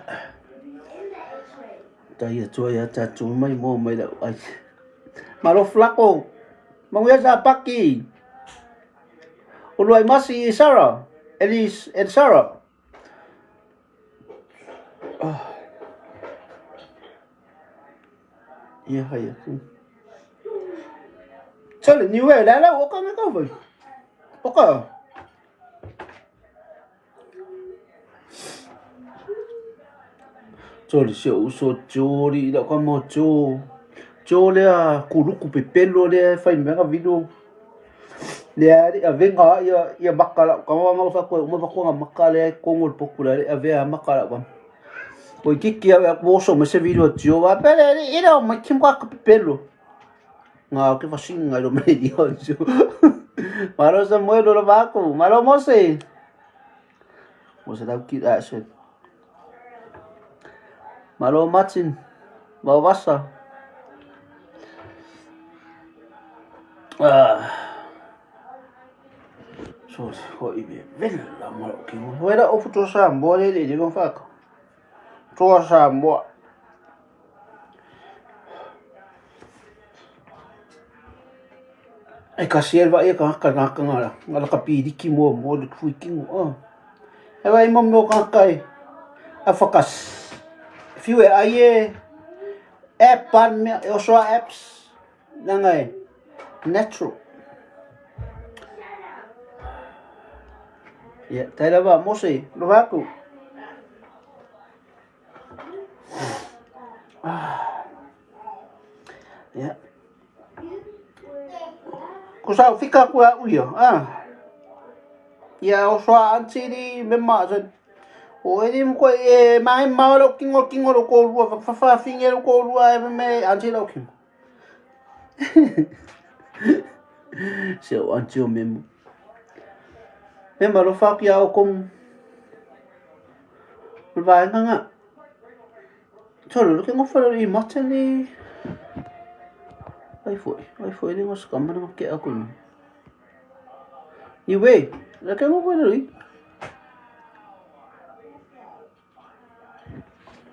Ta ia cho ya cha chu mai mo mai da ai. Malo flaco. Manguya sa paki. Uloi masi Sarah. Elis and Sarah. Iya hay. Sao lại như vậy đã đâu có mấy câu vậy? Có. Cho đi xíu số cho đi đã có một cho là cú lúc cú bị bên luôn đấy phải mấy cái video. Dia di ave nga ia bakala ko mo fa ko nga makale ko ngol popular ave makala ba. Poi kiki ave ko so me se video tio va pele ira ma kim kwa pelo. Nga ke fa singa lo me dio jo. Maro sa mo lo ba ko, maro mo se. Mo se da ki da se. Maro Martin. Ba wasa. So, ko ibe vela mo ki mo era o futo sa mo le de mo fa ko. To sa mo. Ai ka serva e ka ngala ka pidi ki mo le fui ki mo. E vai mo ka kai. A focus. Fiu e ai app pan me o so apps nangai natural. Ya, tala ba mo se lo ba ko. Ya. Ko sa fika ko uyo. Ya o so anti ni memma O e mo ko e mai lo kingo lo ko lua fa finge lo ko lua e me anti lo kingo. Se o anti o memo. E malo fa ki au kom. Vai nga. Tolo lo kingo fa lo I mata ni. Ai foi ni ngos kamana ke aku ni. Ni we, la kingo fa lo I.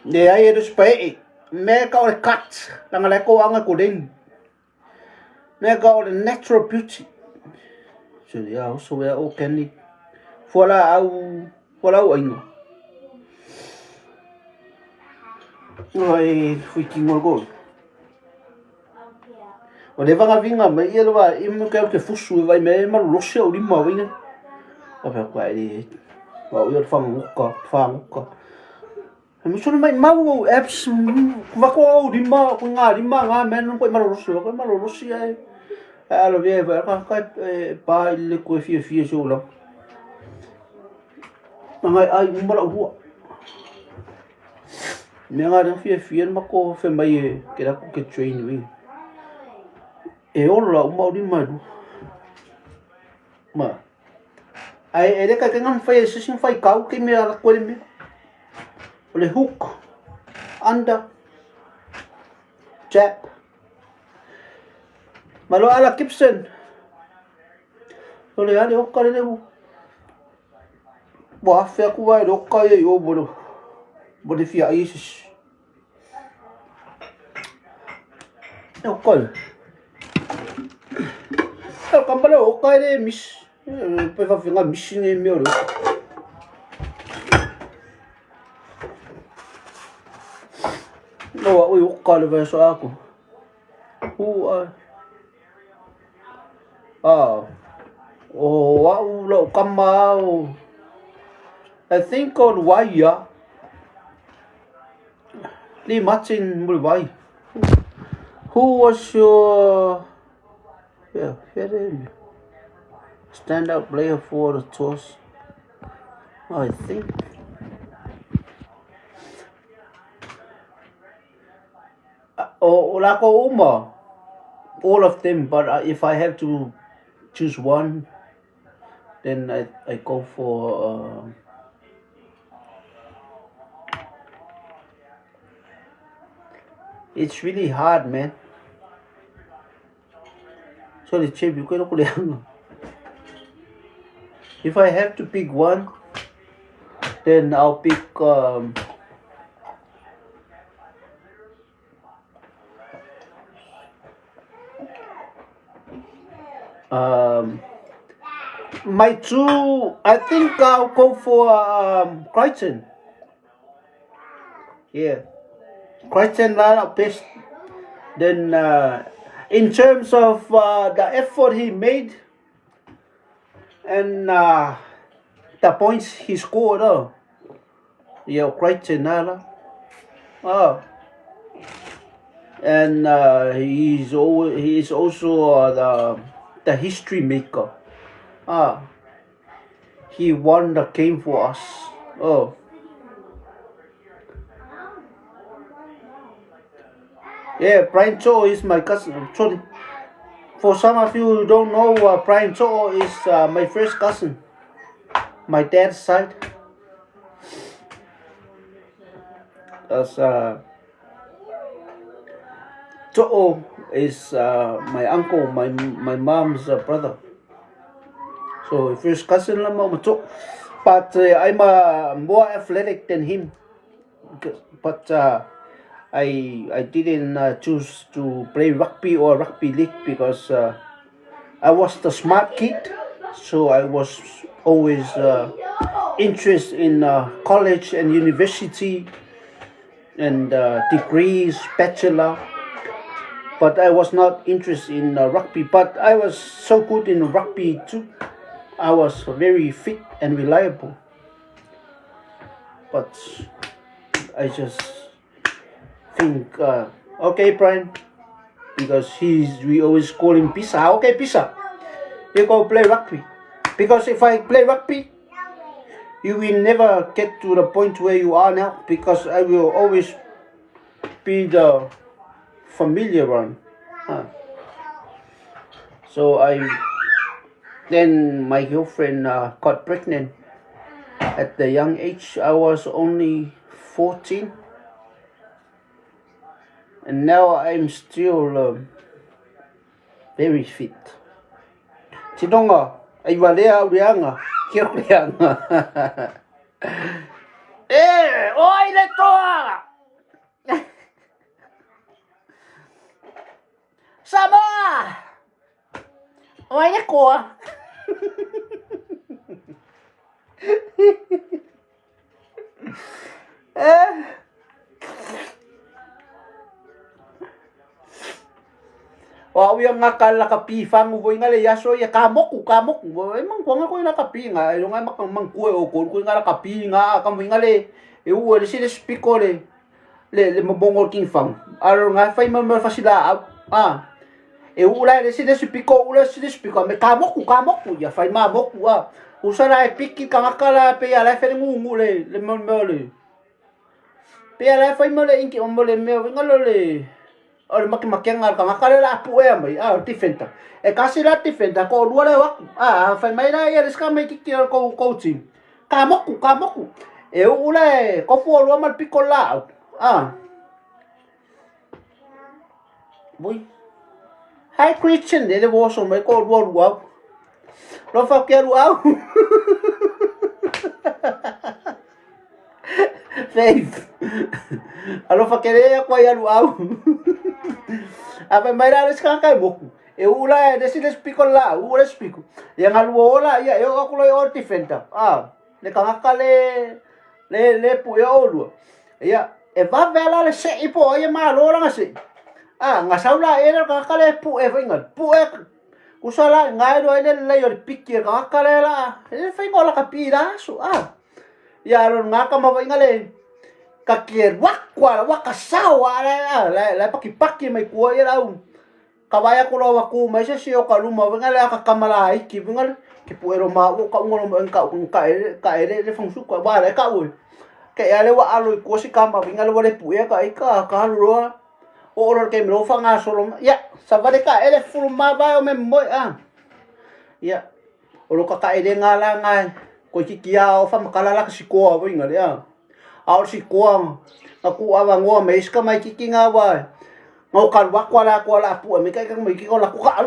Ne ai e spai me ka o cut langa le ko anga ko den me ka o natural beauty so ya so ya o kenni fola au aingo ai fui ki ngorgo o le vanga vinga me ia lo va I mo ke fusu vai me ma lo se o lima vinga o pe kwa I wa o fa mi sono mai mau apps va ko lima ko nga men ko ma lo se ai alo vie va ka pa le ko fie so lo ngai ai mo la ua me nga fie ma ko fe mai ke la ko ke train wi e o la mo di ma du ma ai e ka ngam fai se sin fai kau ke me la ko me le hook under jab malo ala Gibson ole ale o ka le mo bo afa ku vai do ka e o bo de fia isis o ka o kambalo o ka le mis pe fa finga missing e me o no o ka le va so ako wa lo kamao I think on waya li matching mulwai who was your very standout player for the toss I think like all of them but if I have to choose one then I go for it's really hard man so the chip you can if I have to pick one then I'll pick my two I think I'll go for Crichton. Yeah, Crichton best. Then in terms of the effort he made and the points he scored, yeah, Crichton and he is also the history maker. He won the game for us. Yeah, Brian Cho is my cousin. Sorry. For some of you who don't know, Brian Cho is my first cousin. My dad's side. As Cho is my uncle, my mom's brother. So first cousin Cho. But I'm more athletic than him. But I didn't choose to play rugby or rugby league because I was the smart kid. So I was always interested in college and university and degrees, bachelor. But I was not interested in rugby. But I was so good in rugby too. I was very fit and reliable. But I just think, okay, Brian, because we always call him Pisa. Okay, Pisa, you go play rugby. Because if I play rugby, you will never get to the point where you are now because I will always be the familiar one. So then my girlfriend got pregnant at the young age. I was only 14, and now I'm still very fit. Tidonga, ay walea ulianga, kio ulianga. Oi le toa! Samoa! Oi le koa! Wa uya ngakala ka pifang wo ngale yaso ya kamoku emang kuanga ko na kapinga yo nga makang kuwe o ko ngala kapinga kam ngale e u le sile spikole le mabongol king fang aro nga fai ma fasila e u la le sile spiko me kamoku ya fai ma moku usara e piki kangakala pe ya la fe ngungu le mole pe ya la fai mole inki ombole me ngalo le ora makianga kangakala la pu e mai tifenta e kasi la tifenta ko lua le wa fai mai la ia ska mai kiki ko coaching kamoku e u le ko fu lua mal piko la Boy. Hi Christian, ele was on my call word wow. Lo fa quero wow. Faith. Alo fa querer ko ya wow. Apa mai ra ska kai boku. E ula de si explico la, u explico. Yang alu ola ya yo ko lo ortifenta. Le kanga le pu yo lu. Ya e va vela le se ipo ya ma lo la se. Nga saula era kakale pu e vingal pu e kusala ngai do ele le yor pikir kakale la e fingo la kapira su ya ron ngaka ma vingale kakir wakwa wakasawa la paki mai kuwa era kabaya ko lo waku mai se sio kaluma vingale akakamala iki vingal ki pu ero ma ka ngolo ka ele le fungsu ko ba le ka u ke ale wa alu ko si kama vingale wa le pu e ka lu Ora ke mro fanga solo ya sabare ka ele fulma ba o me moi ya oro ka ele ngala ngai ko kikia o fa makala la siko o inga ya au siko aku awa ngo me iska mai kiki nga wa ngau kan wa kwala pu me ka me ki ko la ku ka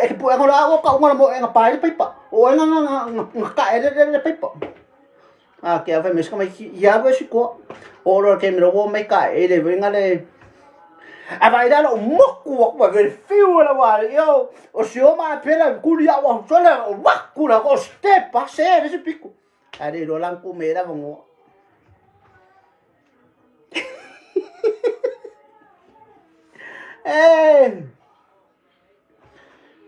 e pu ngo la o ka ngo mo nga pa ile pa o nga ka ele pa ke ava me iska mai ya ba siko oro ke mro me ka ele venga le Aba ida lo moku wa very few la wa yo o si o ma pela kulia wa sola o wakula ko step se ese pico ari lo lan ku mera mo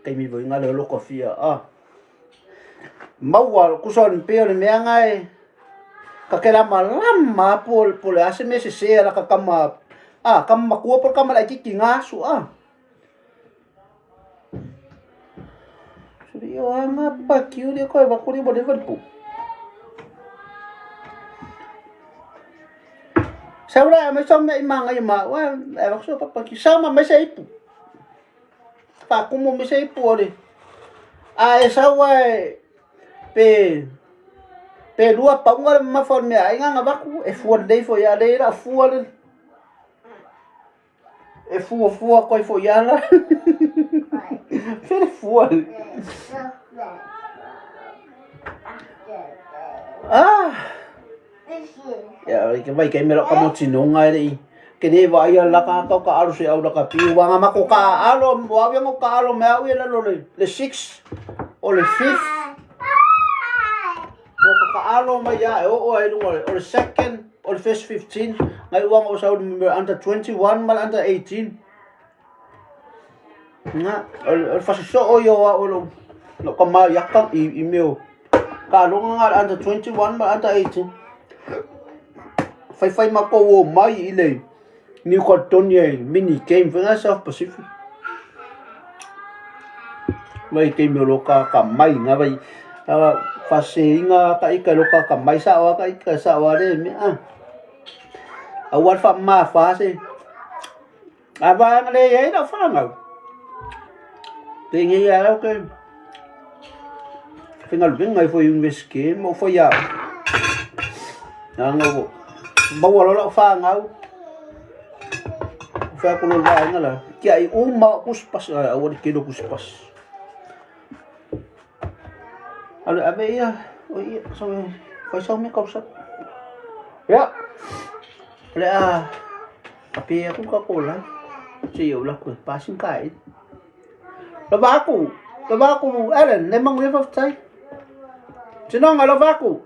kai mi voi ngalo lo kofia mawa ku son pe le mengai ka kela malama pol ase me se la ka kama kam makuha por kam malaki kingaso Suri yo nga pa kiuli ko ba kuri bo devel po. Saura may som na imanga yuma wa so pa kisama may sa ipo. Pa kumo may sa ipo ore. Sawa pe lua pa unga ma forme ai nga ba ku e for day for ya leira for e fua koi fo yala. Fere fua. Ya, ke vai ke mero ka mo tinonga ri. Ke ne va ya la ka ka aru se au la ka pi wa nga ko ka alo wa nga ka alo me au la lo le 6 o le 5. Ko ka alo ma ya o ai o le second or first 15 ngai uang o sa under 21 mal under 18 nga o fa so o yo o lo ka ma yakang email ka lo nga under 21 mal under 18 fai ma ko o mai ile ni ko tonye mini game venga South Pacific mai game lo ka mai nga vai Fasinga ka ika loka kamay sa awa ka ika sa awa de mi awan fa ma fa si abang le yai da fa ngau tingi ya ke fingal bin ngai foi un whisky mo foi ya ngau bawa lo fa ngau fa ko lo ba ngala kiai uma kuspas awan kilo kuspas Alo, abe ya. Oh iya, so phải xong mấy câu sách. Dạ. Lẽ tapi aku Coca-Cola. Chiều là của ba xin cái. Lo ba aku Alan, lemang live of tay. Sino nga lo ba aku?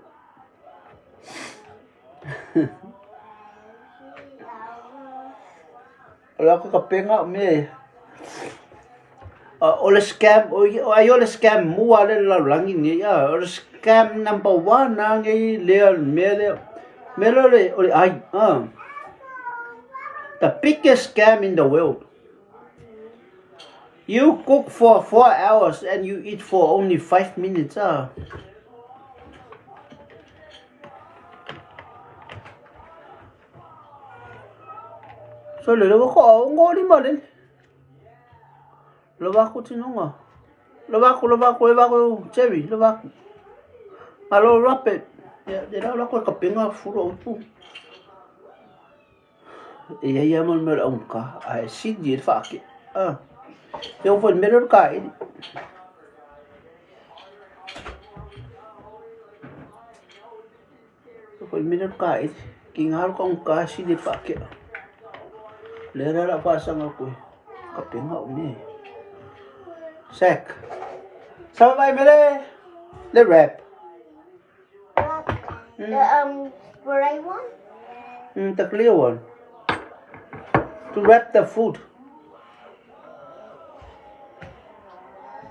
Wala ko kape nga me. Ole scam ay ole scam mua le la langin ni ya ole scam number 1 na ngai le mele ole ai the biggest scam in the world. You cook for 4 hours and you eat for only 5 minutes so le ko ngoli malen lo ba ko tinonga lo ba ko chebi lo ba alo rapid ya de la ko kapinga furo tu e ya mon mer onka ai si dir fa ki eu vou melhor kai eu melhor kai kingal ko onka si dir fa ki lera la pasang ako kapinga uni Sec. Sao vậy mày đây? The wrap. The gray one? The clear one. To wrap the food.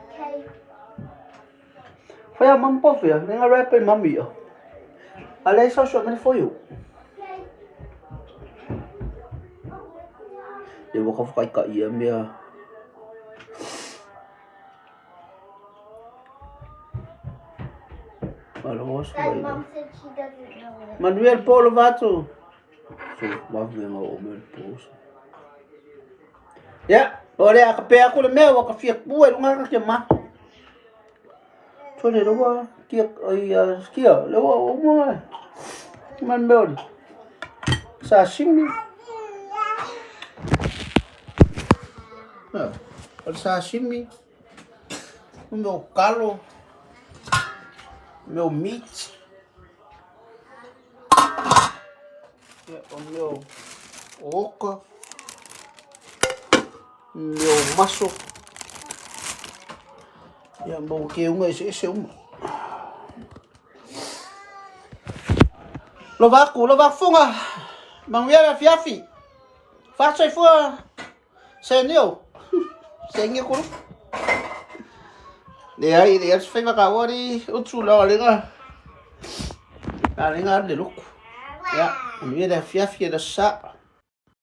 Okay. Phải mắm bò phở, nên là wrap bên mắm mì. I like so short for you. Để vô không phải cậy gì em bia. That mom said she doesn't know it. Manuel Polo Vato. So, wag mo nga umel po. Ya, ole kape ako na mewa ka fiak buhay nga ka kema. So le lo tiak ay skia, lo mo. Man mewa. Sashimi. Sashimi. Meu calo. Meu meat. O meu oca. Meu maço. E a mão que esse é uma. Lovaco funga. Mangueira fiafi. Faça foi seneu. Sengue com. Để phải vào cả đi út chu lò lên à lên à để lúc ya mình biết là phía phía đó sa